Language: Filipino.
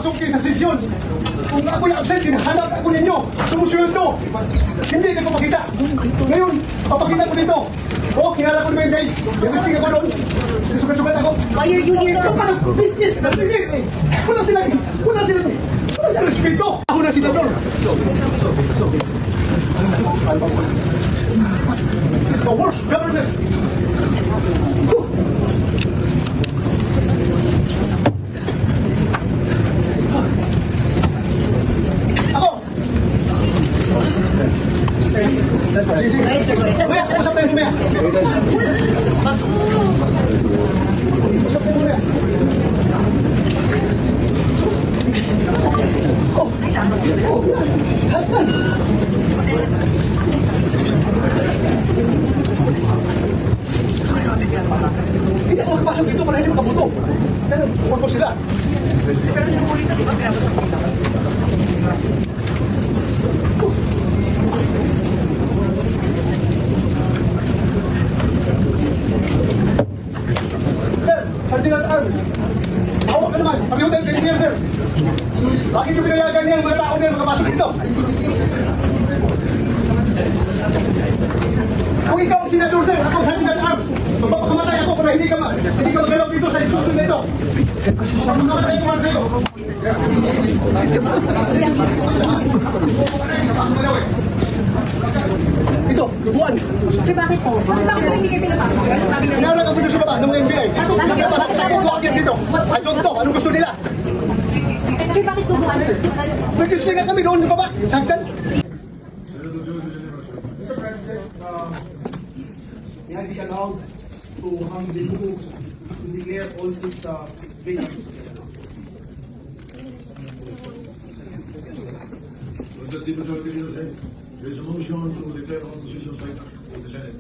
papasukin sa sesyon. Kung ako'y absent, hinahanap ako ninyo. Sumusunod to. Hindi ko pakita. Ngayon, papakita ko dito. O, kinala ko naman yung day. Nag-listing ako doon. Sugat-sugat ako. Why are you here, sir? Para business na sige. Wala sila respeto. Ako na sila doon. It's the worst government. Ako. Right, sir. Go ahead. Maya, usap tayo maya. Usap tayo maya. Hindi ako makapasok dito para hindi makabuto. Pero huwag ko sila. Pero yung pulis na diba kaya mo sa kita? Sir, Cardinal Arms. Hawak ka naman. Pareho tayo kailangan, sir. Bakit yung pinayagan niya ang mga tao na makapasok dito? Kung ikaw ang senador, sir, ako ang Cardinal Arms. Magpapakamatay ako para hindi ka magalaw dito sa institusyon na ito. Magpapakamatay ko man sa'yo. Ito, lubuan. Sir, bakit po? Bakit hindi kayo pinapasok? Sabi na Inauna kami doon sa baba ng mga NBI. Napasok sa akin ko akyat dito. I don't know. Anong gusto nila? Sir, bakit tubuhan, sir? Nag-listing nga kami doon sa baba. Sagdan. Mr. President, may I be allowed to hang the rules to declare all seats vacant? Just the majority leader said, there is a motion to declare all positions vacant in the Senate.